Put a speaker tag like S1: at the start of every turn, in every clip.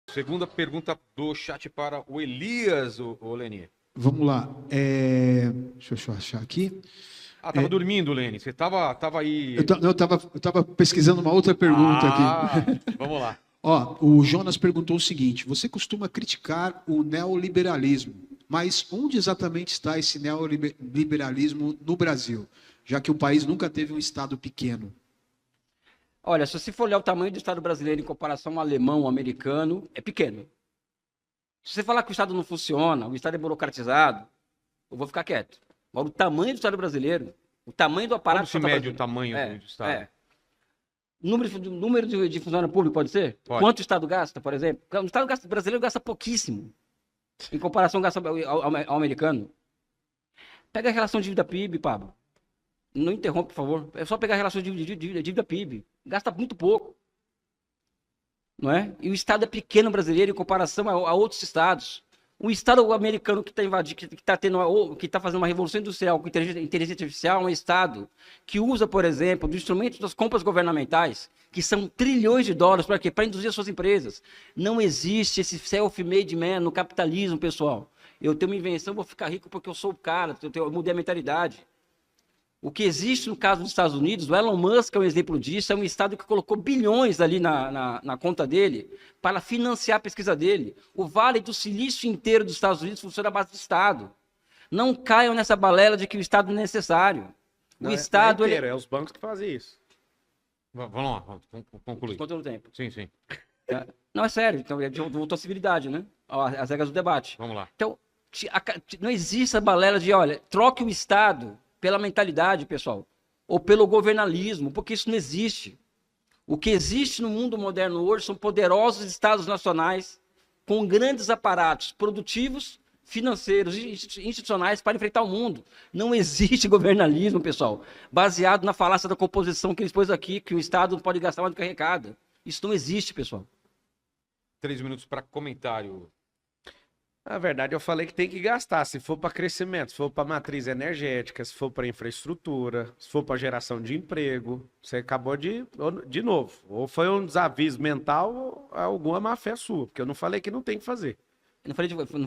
S1: Segunda pergunta do chat para o Elias, o Leni.
S2: Vamos lá. Deixa eu só achar aqui.
S1: Tava dormindo, Leni. Você tava aí.
S2: Eu tava pesquisando uma outra pergunta aqui.
S1: Vamos lá.
S2: Ó, o Jonas perguntou o seguinte: você costuma criticar o neoliberalismo, mas onde exatamente está esse neoliberalismo no Brasil, já que o país nunca teve um Estado pequeno?
S3: Olha, se você for olhar o tamanho do Estado brasileiro em comparação ao alemão, ao americano, é pequeno. Se você falar que o Estado não funciona, o Estado é burocratizado, eu vou ficar quieto. Agora, o tamanho do Estado brasileiro, o tamanho do aparato...
S1: Como se mede o tamanho do Estado?
S3: Número de funcionário público, pode ser?
S1: Pode.
S3: Quanto o Estado gasta, por exemplo? O Estado brasileiro gasta pouquíssimo, em comparação ao americano. Pega a relação dívida-PIB, Pablo. Não interrompe, por favor. É só pegar a relação dívida-PIB. Gasta muito pouco. Não é? E o Estado é pequeno brasileiro em comparação a outros estados. O Estado americano que está invadindo, que está fazendo uma revolução industrial com inteligência artificial, é um Estado que usa, por exemplo, dos instrumentos das compras governamentais, que são trilhões de dólares, para quê? Para induzir as suas empresas. Não existe esse self-made man no capitalismo, pessoal. Eu tenho uma invenção, vou ficar rico porque eu sou o cara, eu mudei a mentalidade. O que existe no caso dos Estados Unidos, o Elon Musk é um exemplo disso, é um estado que colocou bilhões ali na conta dele para financiar a pesquisa dele. O Vale do Silício inteiro dos Estados Unidos funciona à base do Estado. Não caiam nessa balela de que o Estado não é necessário.
S4: Não,
S3: o Estado...
S4: não é inteiro, é os bancos que fazem isso.
S1: Vamos lá, vamos concluir.
S3: Quanto tempo?
S1: Sim, sim.
S3: Não, é sério. Então, voltou a civilidade, né? As regras do debate.
S1: Vamos lá.
S3: Então, não existe a balela de, olha, troque o Estado pela mentalidade, pessoal, ou pelo governalismo, porque isso não existe. O que existe no mundo moderno hoje são poderosos estados nacionais com grandes aparatos produtivos, financeiros e institucionais para enfrentar o mundo. Não existe governalismo, pessoal, baseado na falácia da composição que eles pôs aqui, que o Estado não pode gastar mais do que arrecada. Isso não existe, pessoal.
S1: 3 minutos para comentário.
S4: Na verdade, eu falei que tem que gastar, se for para crescimento, se for para matriz energética, se for para infraestrutura, se for para geração de emprego. Você acabou de novo. Ou foi um desaviso mental ou alguma má fé sua, porque eu não falei que não tem que fazer.
S3: Eu não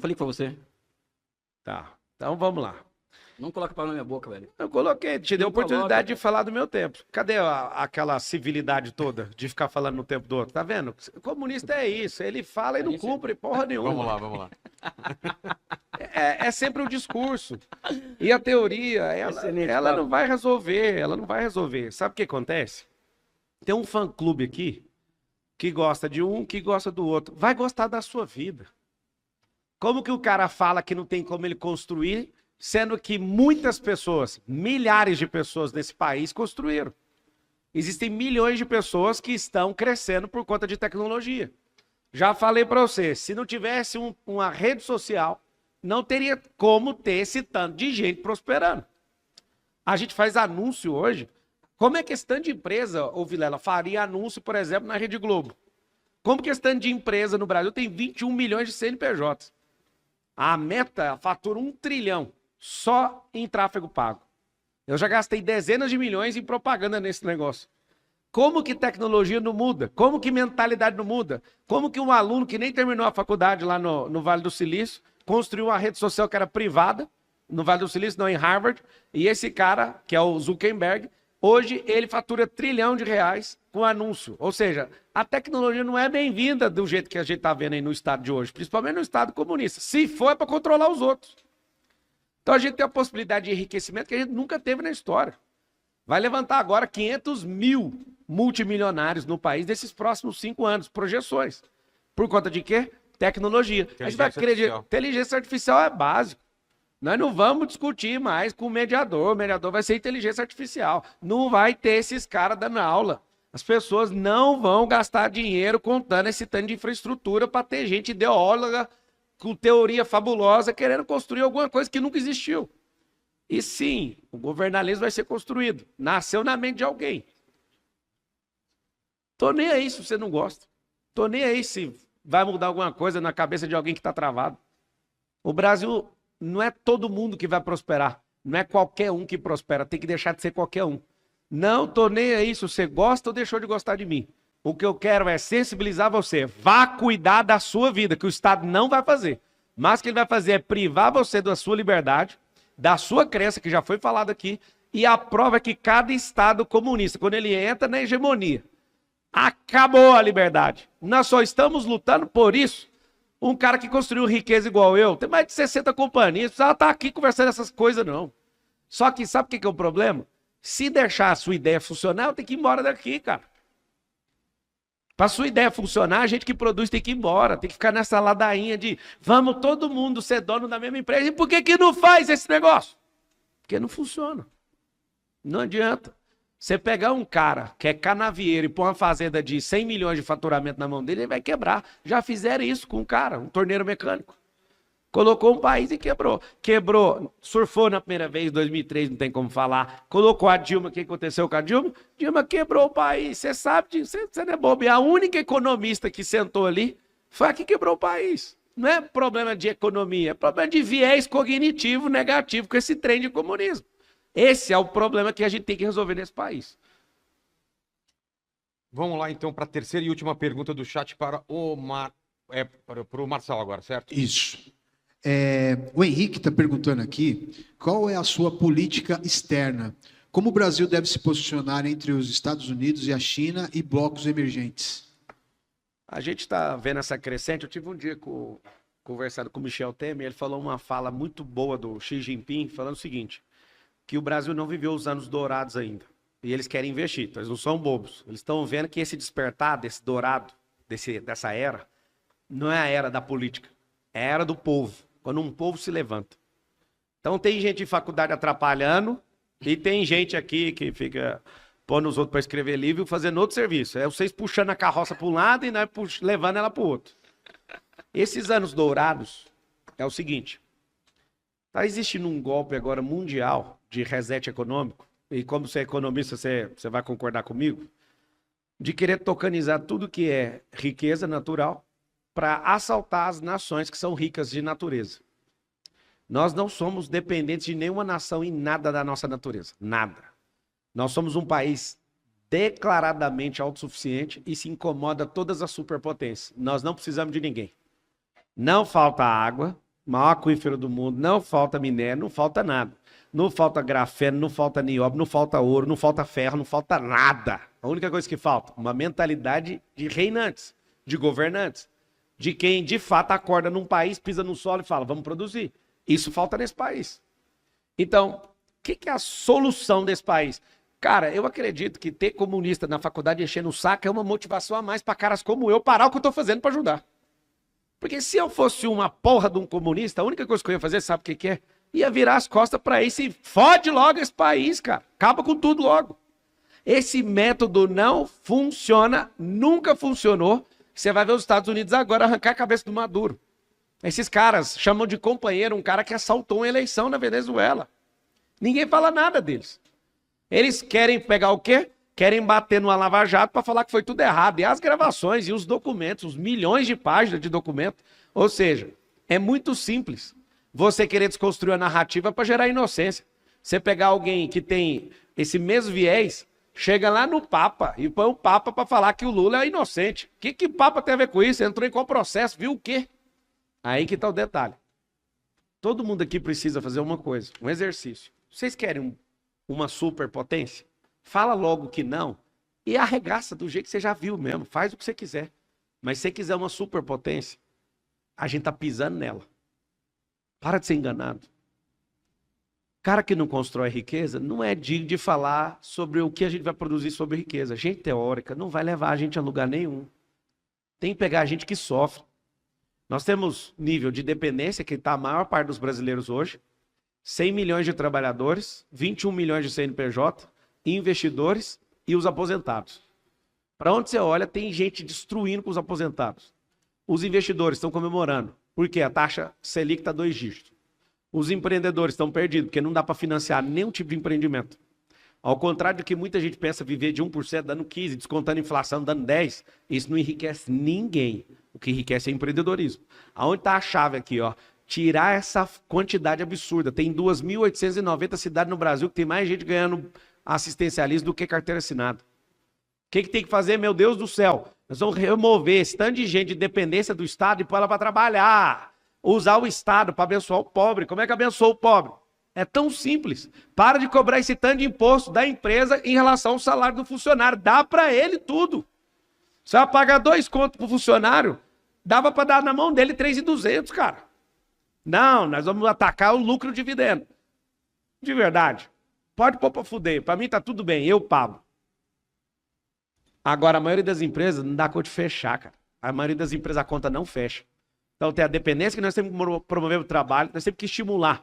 S3: falei que foi você.
S4: Tá, então vamos lá.
S3: Não coloca a palavra na minha boca, velho.
S4: Eu coloquei, te dei a
S3: Não
S4: oportunidade
S3: coloca,
S4: de falar do meu tempo. Cadê aquela civilidade toda de ficar falando no tempo do outro? Tá vendo? O comunista é isso, ele fala e não cumpre porra nenhuma.
S1: Vamos lá.
S4: É sempre o discurso. E a teoria, ela não vai resolver, Sabe o que acontece? Tem um fã-clube aqui que gosta de um, que gosta do outro. Vai gostar da sua vida. Como que o cara fala que não tem como ele construir, sendo que muitas pessoas, milhares de pessoas nesse país construíram? Existem milhões de pessoas que estão crescendo por conta de tecnologia. Já falei para você, se não tivesse uma rede social, não teria como ter esse tanto de gente prosperando. A gente faz anúncio hoje. Como é que esse tanto de empresa, ô Vilela, faria anúncio, por exemplo, na Rede Globo? Como que esse tanto de empresa no Brasil tem 21 milhões de CNPJs? A Meta fatura 1 trilhão só em tráfego pago. Eu já gastei dezenas de milhões em propaganda nesse negócio. Como que tecnologia não muda? Como que mentalidade não muda? Como que um aluno que nem terminou a faculdade lá no Vale do Silício construiu uma rede social que era privada, no Vale do Silício, não em Harvard, e esse cara, que é o Zuckerberg, hoje ele fatura R$ trilhão com anúncio. Ou seja, a tecnologia não é bem-vinda do jeito que a gente está vendo aí no estado de hoje, principalmente no estado comunista. Se for, é para controlar os outros. Então a gente tem a possibilidade de enriquecimento que a gente nunca teve na história. Vai levantar agora 500 mil multimilionários no país nesses próximos 5 anos, projeções. Por conta de quê? Tecnologia. A gente vai acreditar. Inteligência artificial é básico. Nós não vamos discutir mais com o mediador vai ser inteligência artificial. Não vai ter esses caras dando aula. As pessoas não vão gastar dinheiro contando esse tanto de infraestrutura para ter gente ideóloga com teoria fabulosa querendo construir alguma coisa que nunca existiu. E sim, o governalismo vai ser construído. Nasceu na mente de alguém. Tô nem aí se você não gosta. Tô nem aí se vai mudar alguma coisa na cabeça de alguém que está travado. O Brasil não é todo mundo que vai prosperar. Não é qualquer um que prospera. Tem que deixar de ser qualquer um. Não tô nem aí se você gosta ou deixou de gostar de mim. O que eu quero é sensibilizar você. Vá cuidar da sua vida, que o Estado não vai fazer. Mas o que ele vai fazer é privar você da sua liberdade, da sua crença, que já foi falado aqui, e a prova é que cada Estado comunista, quando ele entra na hegemonia, acabou a liberdade. Nós só estamos lutando por isso. Um cara que construiu riqueza igual eu, tem mais de 60 companhias, precisava estar aqui conversando essas coisas, não. Só que sabe o que é o problema? Se deixar a sua ideia funcionar, eu tenho que ir embora daqui, cara. Para a sua ideia funcionar, a gente que produz tem que ir embora, tem que ficar nessa ladainha de vamos todo mundo ser dono da mesma empresa. E por que que não faz esse negócio? Porque não funciona. Não adianta. Você pegar um cara que é canavieiro e pôr uma fazenda de 100 milhões de faturamento na mão dele, ele vai quebrar. Já fizeram isso com um cara, um torneiro mecânico. Colocou um país e quebrou. Quebrou, surfou na primeira vez, em 2003, não tem como falar. Colocou a Dilma, o que aconteceu com a Dilma? Dilma quebrou o país, você sabe disso, você não é bobo. E a única economista que sentou ali foi a que quebrou o país. Não é problema de economia, é problema de viés cognitivo negativo com esse trem de comunismo. Esse é o problema que a gente tem que resolver nesse país.
S1: Vamos lá, então, para a terceira e última pergunta do chat para o para o Marçal agora, certo?
S2: Isso. O Henrique está perguntando aqui, qual é a sua política externa? Como o Brasil deve se posicionar entre os Estados Unidos e a China e blocos emergentes?
S4: A gente está vendo essa crescente. Eu tive um dia conversando com o Michel Temer, ele falou uma fala muito boa do Xi Jinping, falando o seguinte, que o Brasil não viveu os anos dourados ainda. E eles querem investir, então eles não são bobos. Eles estão vendo que esse despertar desse dourado, dessa era, não é a era da política, é a era do povo, quando um povo se levanta. Então tem gente em faculdade atrapalhando e tem gente aqui que fica pondo os outros para escrever livro e fazendo outro serviço. É vocês puxando a carroça para um lado e nós levando ela para o outro. Esses anos dourados é o seguinte, está existindo um golpe agora mundial de reset econômico, e como você é economista, você vai concordar comigo, de querer tokenizar tudo que é riqueza natural para assaltar as nações que são ricas de natureza. Nós não somos dependentes de nenhuma nação em nada da nossa natureza. Nada. Nós somos um país declaradamente autossuficiente e se incomoda todas as superpotências. Nós não precisamos de ninguém. Não falta água, maior aquífero do mundo, não falta minério, não falta nada. Não falta grafeno, não falta nióbio, não falta ouro, não falta ferro, não falta nada. A única coisa que falta, uma mentalidade de reinantes, de governantes, de quem de fato acorda num país, pisa no solo e fala, vamos produzir. Isso falta nesse país. Então, o que é a solução desse país? Cara, eu acredito que ter comunista na faculdade enchendo o saco é uma motivação a mais para caras como eu parar o que eu estou fazendo para ajudar. Porque se eu fosse uma porra de um comunista, a única coisa que eu ia fazer, sabe o que é? Ia virar as costas para isso e fode logo esse país, cara. Acaba com tudo logo. Esse método não funciona, nunca funcionou. Você vai ver os Estados Unidos agora arrancar a cabeça do Maduro. Esses caras chamam de companheiro um cara que assaltou uma eleição na Venezuela. Ninguém fala nada deles. Eles querem pegar o quê? Querem bater no Lava Jato para falar que foi tudo errado. E as gravações e os documentos, os milhões de páginas de documento. Ou seja, é muito simples você querer desconstruir a narrativa para gerar inocência. Você pegar alguém que tem esse mesmo viés, chega lá no Papa e põe o Papa para falar que o Lula é inocente. O que o Papa tem a ver com isso? Entrou em qual processo? Viu o quê? Aí que está o detalhe. Todo mundo aqui precisa fazer uma coisa, um exercício. Vocês querem uma superpotência? Fala logo que não e arregaça do jeito que você já viu mesmo. Faz o que você quiser. Mas se você quiser uma superpotência, a gente está pisando nela. Para de ser enganado. Cara que não constrói riqueza não é digno de falar sobre o que a gente vai produzir sobre riqueza. Gente teórica não vai levar a gente a lugar nenhum. Tem que pegar a gente que sofre. Nós temos nível de dependência, que está a maior parte dos brasileiros hoje, 100 milhões de trabalhadores, 21 milhões de CNPJ, investidores e os aposentados. Para onde você olha, tem gente destruindo com os aposentados. Os investidores estão comemorando, porque a taxa Selic está 2 dígitos. Os empreendedores estão perdidos, porque não dá para financiar nenhum tipo de empreendimento. Ao contrário do que muita gente pensa, viver de 1% dando 15%, descontando inflação, dando 10%, isso não enriquece ninguém. O que enriquece é empreendedorismo. Aonde está a chave aqui, ó? Tirar essa quantidade absurda. Tem 2.890 cidades no Brasil que tem mais gente ganhando assistencialismo do que carteira assinada. que tem que fazer, meu Deus do céu? Nós vamos remover esse tanto de gente de dependência do Estado e pôr ela para trabalhar. Usar o Estado para abençoar o pobre. Como é que abençoa o pobre? É tão simples. Para de cobrar esse tanto de imposto da empresa em relação ao salário do funcionário. Dá para ele tudo. Você vai pagar 2 contos pro funcionário, dava para dar na mão dele 3.200, cara. Não, nós vamos atacar o lucro dividendo. De verdade. Pode pôr para fuder. Para mim tá tudo bem, eu pago. Agora, a maioria das empresas não dá conta de fechar, cara. A maioria das empresas a conta não fecha. Então tem a dependência que nós temos que promover o trabalho, nós temos que estimular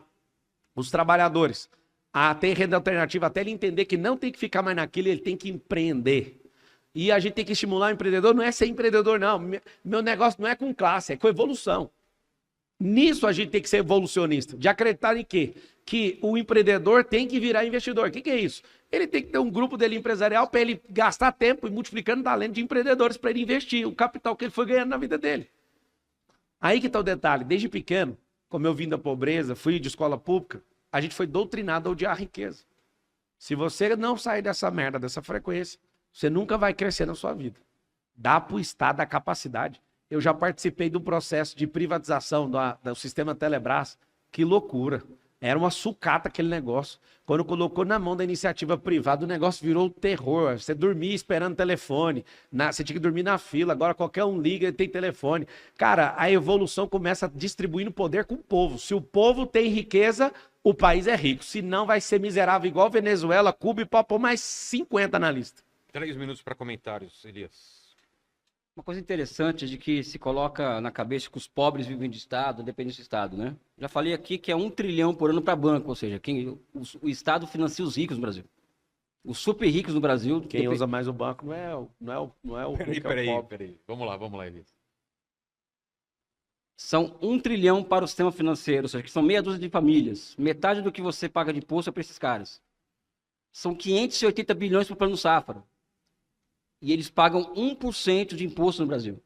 S4: os trabalhadores a ter renda alternativa, até ele entender que não tem que ficar mais naquilo, ele tem que empreender. E a gente tem que estimular o empreendedor, não é ser empreendedor, não. Meu negócio não é com classe, é com evolução. Nisso a gente tem que ser evolucionista, de acreditar em quê? Que o empreendedor tem que virar investidor. O que é isso? Ele tem que ter um grupo dele empresarial para ele gastar tempo e multiplicando talento de empreendedores para ele investir o capital que ele foi ganhando na vida dele. Aí que está o detalhe. Desde pequeno, como eu vim da pobreza, fui de escola pública, a gente foi doutrinado a odiar a riqueza. Se você não sair dessa merda, dessa frequência, você nunca vai crescer na sua vida. Dá para o Estado a capacidade. Eu já participei do processo de privatização do sistema Telebrás. Que loucura. Era uma sucata aquele negócio. Quando colocou na mão da iniciativa privada, o negócio virou terror. Você dormia esperando telefone. Você tinha que dormir na fila. Agora qualquer um liga e tem telefone. Cara, a evolução começa distribuindo poder com o povo. Se o povo tem riqueza, o país é rico. Se não, vai ser miserável igual Venezuela, Cuba e pode pôr mais 50 na lista.
S1: 3 minutos para comentários, Elias.
S3: Uma coisa interessante é de que se coloca na cabeça que os pobres vivem de Estado, dependem do Estado, né? Já falei aqui que é 1 trilhão por ano para banco, ou seja, o Estado financia os ricos no Brasil. Os super ricos no Brasil...
S4: Quem usa mais o banco não é o
S1: Peraí. Vamos lá, Elias.
S3: São 1 trilhão para o sistema financeiro, ou seja, que são meia dúzia de famílias. Metade do que você paga de imposto é para esses caras. São 580 bilhões para o Plano Safra. E eles pagam 1% de imposto no Brasil,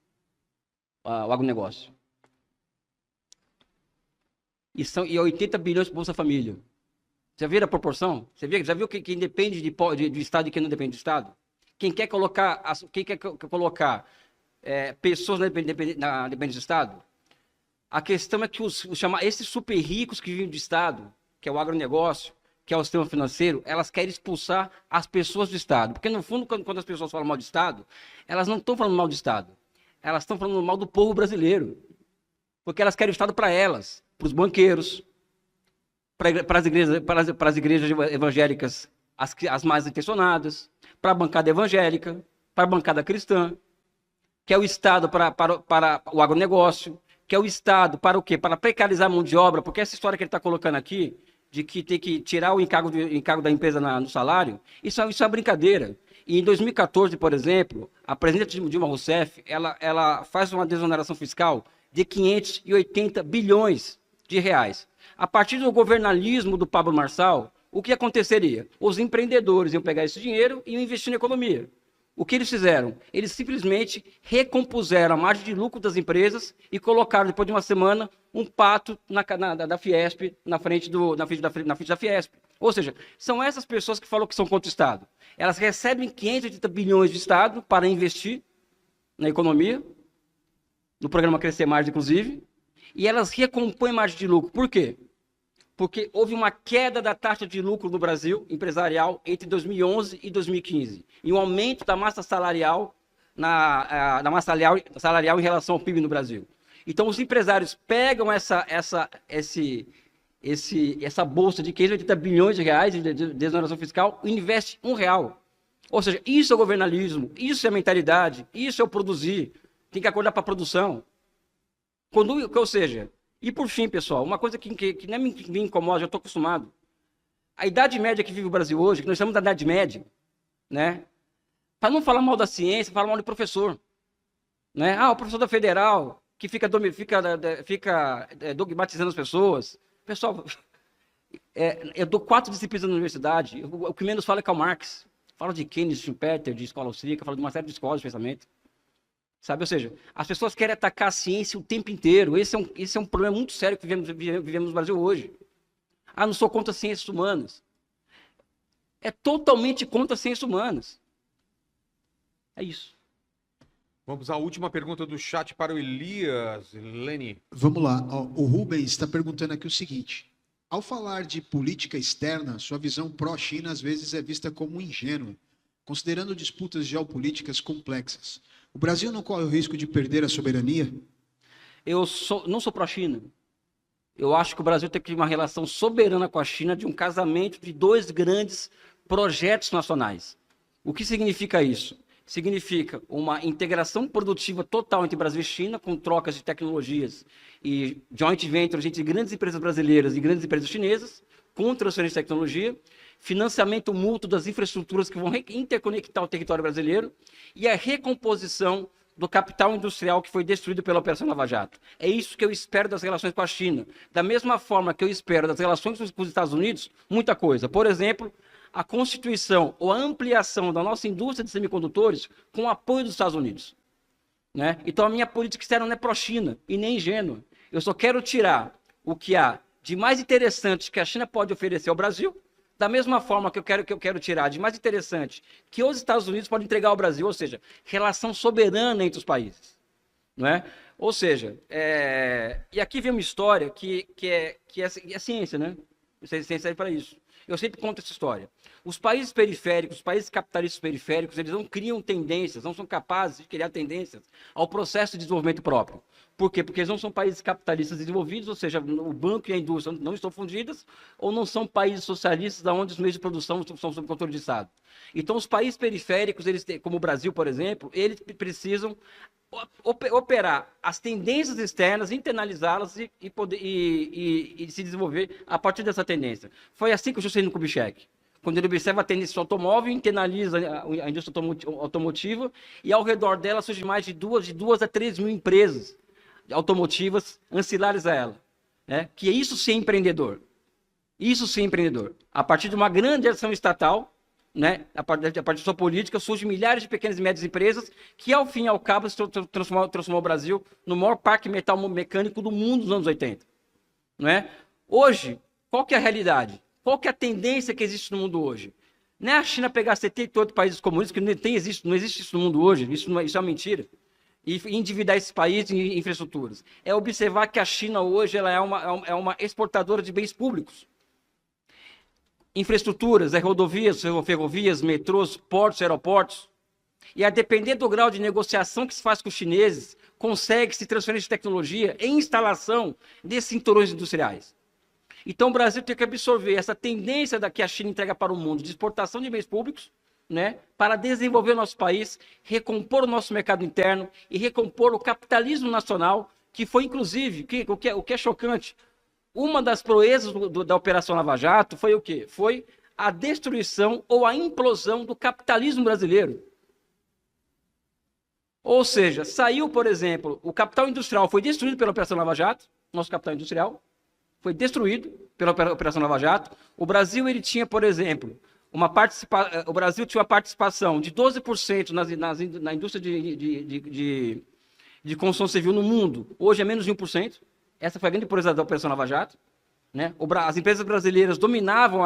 S3: o agronegócio. E 80 bilhões para o Bolsa Família. Você viu a proporção? Já viu quem depende do Estado e quem não depende do Estado? Quem quer colocar pessoas na dependência do Estado? A questão é que esses super ricos que vivem do Estado, que é o agronegócio, que é o sistema financeiro, elas querem expulsar as pessoas do Estado. Porque, no fundo, quando as pessoas falam mal do Estado, elas não estão falando mal do Estado. Elas estão falando mal do povo brasileiro. Porque elas querem o Estado para elas, para os banqueiros, para as igrejas evangélicas, as mais intencionadas, para a bancada evangélica, para a bancada cristã, que é o Estado para o agronegócio, que é o Estado para o quê? Para precarizar a mão de obra, porque essa história que ele está colocando aqui, de que tem que tirar o encargo da empresa no salário, isso é uma brincadeira. E em 2014, por exemplo, a presidenta Dilma Rousseff, ela faz uma desoneração fiscal de 580 bilhões de reais. A partir do governalismo do Pablo Marçal, o que aconteceria? Os empreendedores iam pegar esse dinheiro e iam investir na economia. O que eles fizeram? Eles simplesmente recompuseram a margem de lucro das empresas e colocaram, depois de uma semana, um pato da Fiesp, na frente da Fiesp. Ou seja, são essas pessoas que falam que são contra o Estado. Elas recebem 580 bilhões do Estado para investir na economia, no programa Crescer Mais, inclusive, e elas recompõem margem de lucro. Por quê? Porque houve uma queda da taxa de lucro no Brasil empresarial entre 2011 e 2015. E um aumento da massa salarial, salarial em relação ao PIB no Brasil. Então, os empresários pegam essa bolsa de 580 bilhões de reais de desoneração fiscal e investem R$1. Ou seja, isso é o governalismo, isso é a mentalidade, isso é o produzir. Tem que acordar para a produção. Ou seja... E por fim, pessoal, uma coisa que nem me incomoda, eu estou acostumado. A idade média que vive o Brasil hoje, que nós estamos na idade média, né? Para não falar mal da ciência, falar mal do professor. Né? O professor da Federal, que fica dogmatizando as pessoas. Pessoal, eu dou 4 disciplinas na universidade, o que menos falo é Karl Marx. Falo de Keynes, Schumpeter, de escola austríaca, falo de uma série de escolas de pensamento. Sabe? Ou seja, as pessoas querem atacar a ciência o tempo inteiro. Esse é um problema muito sério que vivemos no Brasil hoje. Não sou contra as ciências humanas. É totalmente contra as ciências humanas. É isso.
S1: Vamos à última pergunta do chat para o Elias Leni.
S2: Vamos lá. Ó, o Rubens está perguntando aqui o seguinte: ao falar de política externa, sua visão pró-China às vezes é vista como ingênua, considerando disputas geopolíticas complexas. O Brasil não corre o risco de perder a soberania?
S3: Não sou pró-China. Eu acho que o Brasil tem que ter uma relação soberana com a China de um casamento de dois grandes projetos nacionais. O que significa isso? Significa uma integração produtiva total entre Brasil e China, com trocas de tecnologias e joint ventures entre grandes empresas brasileiras e grandes empresas chinesas, com transferência de tecnologia, financiamento mútuo das infraestruturas que vão interconectar o território brasileiro e a recomposição do capital industrial que foi destruído pela Operação Lava Jato. É isso que eu espero das relações com a China. Da mesma forma que eu espero das relações com os Estados Unidos, muita coisa. Por exemplo, a constituição ou a ampliação da nossa indústria de semicondutores com o apoio dos Estados Unidos. Né? Então a minha política externa não é pró-China e nem ingênua. Eu só quero tirar o que há de mais interessante que a China pode oferecer ao Brasil, da mesma forma que eu quero tirar de mais interessante que os Estados Unidos podem entregar ao Brasil, ou seja, relação soberana entre os países. Não é? Ou seja, e aqui vem uma história que é ciência, né? Ciência serve para isso. Eu sempre conto essa história. Os países periféricos, os países capitalistas periféricos, eles não criam tendências, não são capazes de criar tendências ao processo de desenvolvimento próprio. Por quê? Porque eles não são países capitalistas desenvolvidos, ou seja, o banco e a indústria não estão fundidas, ou não são países socialistas onde os meios de produção são sob controle de Estado. Então, os países periféricos, como o Brasil, por exemplo, eles precisam operar as tendências externas, internalizá-las e se desenvolver a partir dessa tendência. Foi assim que o Juscelino Kubitschek. Quando ele observa a tendência automóvel, internaliza a indústria automotiva e ao redor dela surge mais de 2 a 3 mil empresas automotivas ancilares a ela. Né? Que é isso ser empreendedor. Isso ser empreendedor. A partir de uma grande ação estatal, né? A partir da sua política, surgem milhares de pequenas e médias empresas que, ao fim e ao cabo, transformou o Brasil no maior parque metal mecânico do mundo nos anos 80. Não é? Hoje, qual que é a realidade? Qual que é a tendência que existe no mundo hoje? Não é a China pegar 78 países comunistas, que não existe isso no mundo hoje, isso é uma mentira, e endividar esses países em infraestruturas. É observar que a China hoje ela é uma exportadora de bens públicos. Infraestruturas, rodovias, ferrovias, metrôs, portos, aeroportos. E a depender do grau de negociação que se faz com os chineses, consegue-se transferência de tecnologia e instalação desses cinturões industriais. Então o Brasil tem que absorver essa tendência que a China entrega para o mundo de exportação de bens públicos, né, para desenvolver o nosso país, recompor o nosso mercado interno e recompor o capitalismo nacional, que foi inclusive, o que é chocante, uma das proezas da Operação Lava Jato foi o quê? Foi a destruição ou a implosão do capitalismo brasileiro. Ou seja, saiu, por exemplo, o capital industrial foi destruído pela Operação Lava Jato, nosso capital industrial, foi destruído pela Operação Lava Jato. O Brasil ele tinha, por exemplo, o Brasil tinha uma participação de 12% na indústria de construção civil no mundo. Hoje é menos de 1%. Essa foi a grande proeza da Operação Lava Jato. Né? As empresas brasileiras dominavam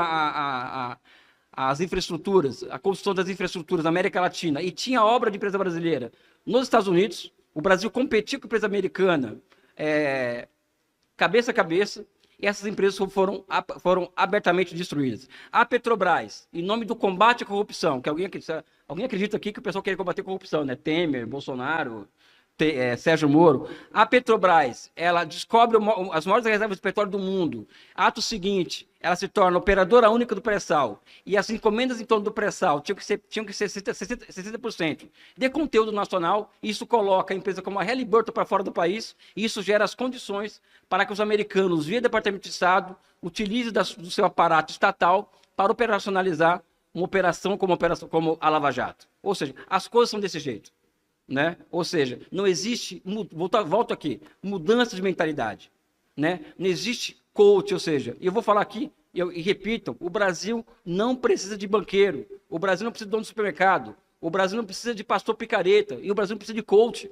S3: as infraestruturas, a construção das infraestruturas na América Latina, e tinha obra de empresa brasileira nos Estados Unidos. O Brasil competia com a empresa americana cabeça a cabeça, e essas empresas foram abertamente destruídas. A Petrobras, em nome do combate à corrupção, que alguém acredita aqui que o pessoal quer combater a corrupção, né? Temer, Bolsonaro, Sérgio Moro. A Petrobras, ela descobre as maiores reservas de petróleo do mundo. Ato seguinte, ela se torna operadora única do pré-sal. E as encomendas em torno do pré-sal tinham que ser 60% de conteúdo nacional. Isso coloca a empresa como a Halliburton para fora do país. E isso gera as condições para que os americanos, via Departamento de Estado, utilizem do seu aparato estatal para operacionalizar uma operação como a Lava Jato. Ou seja, as coisas são desse jeito. Né? Ou seja, não existe, volto aqui, mudança de mentalidade, né? Não existe coach, ou seja, e eu vou falar aqui, e repitam, o Brasil não precisa de banqueiro, o Brasil não precisa de dono de supermercado, o Brasil não precisa de pastor picareta, e o Brasil não precisa de coach.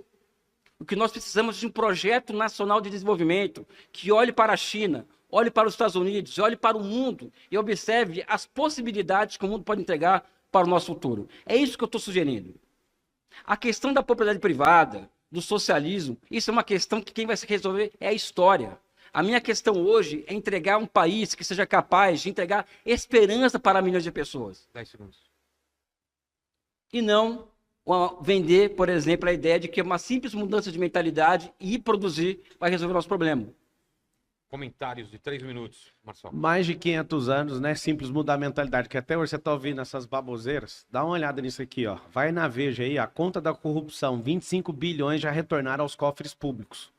S3: O que nós precisamos é de um projeto nacional de desenvolvimento que olhe para a China, olhe para os Estados Unidos, olhe para o mundo e observe as possibilidades que o mundo pode entregar para o nosso futuro. É isso que eu estou sugerindo. A questão da propriedade privada, do socialismo, isso é uma questão que quem vai se resolver é a história. A minha questão hoje é entregar um país que seja capaz de entregar esperança para milhões de pessoas.
S1: 10 segundos.
S3: E não vender, por exemplo, a ideia de que uma simples mudança de mentalidade e produzir vai resolver o nosso problema.
S1: Comentários de 3 minutos, Marcelo.
S4: Mais de 500 anos, né? Simples mudar a mentalidade, que até hoje você tá ouvindo essas baboseiras. Dá uma olhada nisso aqui, ó. Vai na Veja aí, a conta da corrupção, 25 bilhões já retornaram aos cofres públicos.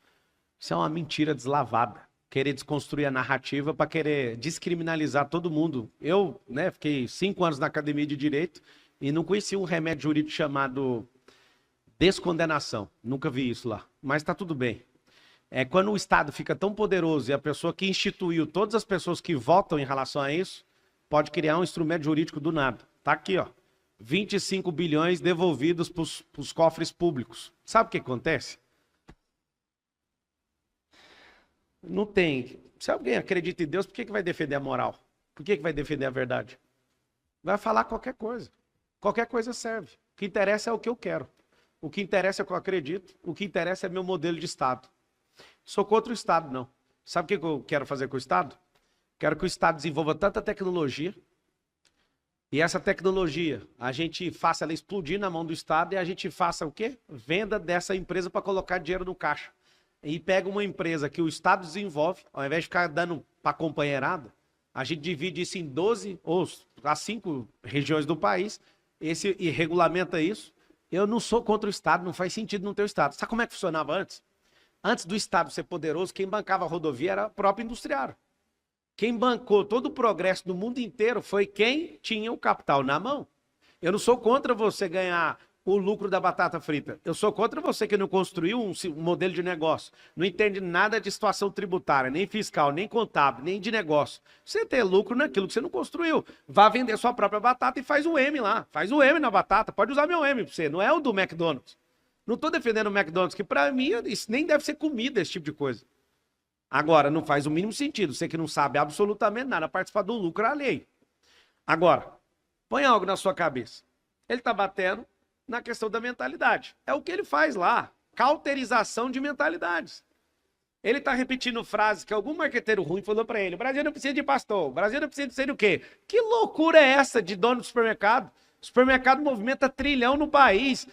S4: Isso é uma mentira deslavada. Querer desconstruir a narrativa para querer descriminalizar todo mundo. Eu, né, fiquei 5 anos na academia de Direito e não conheci um remédio jurídico chamado descondenação. Nunca vi isso lá, mas tá tudo bem. É quando o Estado fica tão poderoso e a pessoa que instituiu todas as pessoas que votam em relação a isso, pode criar um instrumento jurídico do nada. Tá aqui, ó. 25 bilhões devolvidos para os cofres públicos. Sabe o que acontece? Não tem. Se alguém acredita em Deus, por que vai defender a moral? Por que vai defender a verdade? Vai falar qualquer coisa. Qualquer coisa serve. O que interessa é o que eu quero. O que interessa é o que eu acredito. O que interessa é meu modelo de Estado. Sou contra o Estado, não. Sabe o que eu quero fazer com o Estado? Quero que o Estado desenvolva tanta tecnologia e essa tecnologia a gente faça ela explodir na mão do Estado e a gente faça o quê? Venda dessa empresa para colocar dinheiro no caixa. E pega uma empresa que o Estado desenvolve, ao invés de ficar dando para a companheirada, a gente divide isso em 12 ou 5 regiões do país e regulamenta isso. Eu não sou contra o Estado, não faz sentido não ter o Estado. Sabe como é que funcionava antes? Antes do Estado ser poderoso, quem bancava a rodovia era o próprio industriário. Quem bancou todo o progresso do mundo inteiro foi quem tinha o capital na mão. Eu não sou contra você ganhar o lucro da batata frita. Eu sou contra você que não construiu um modelo de negócio. Não entende nada de situação tributária, nem fiscal, nem contábil, nem de negócio. Você tem lucro naquilo que você não construiu. Vá vender sua própria batata e faz um M lá. Faz um M na batata. Pode usar meu M para você. Não é o do McDonald's. Não estou defendendo o McDonald's, que para mim isso nem deve ser comida, esse tipo de coisa. Agora, não faz o mínimo sentido. Você que não sabe absolutamente nada participar do lucro alheio. Agora, põe algo na sua cabeça. Ele está batendo na questão da mentalidade. É o que ele faz lá. Cauterização de mentalidades. Ele está repetindo frases que algum marqueteiro ruim falou para ele. O Brasil não precisa de pastor. O Brasil não precisa de sei o quê. Que loucura é essa de dono do supermercado? O supermercado movimenta trilhão no país.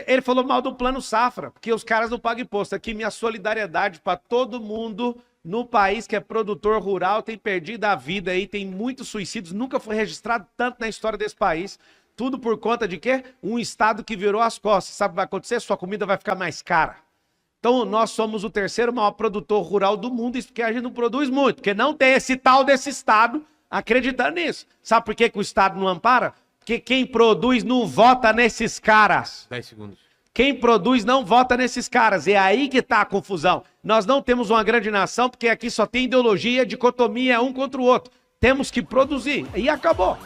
S4: Ele falou mal do plano safra, porque os caras não pagam imposto. Aqui minha solidariedade para todo mundo no país que é produtor rural, tem perdido a vida aí, tem muitos suicídios, nunca foi registrado tanto na história desse país. Tudo por conta de quê? Um Estado que virou as costas. Sabe o que vai acontecer? Sua comida vai ficar mais cara. Então nós somos o terceiro maior produtor rural do mundo, isso porque a gente não produz muito, porque não tem esse tal desse Estado acreditando nisso. Sabe por que o Estado não ampara? Porque quem produz não vota nesses caras.
S1: 10 segundos.
S4: Quem produz não vota nesses caras. É aí que tá a confusão. Nós não temos uma grande nação, porque aqui só tem ideologia, dicotomia, um contra o outro. Temos que produzir. E acabou.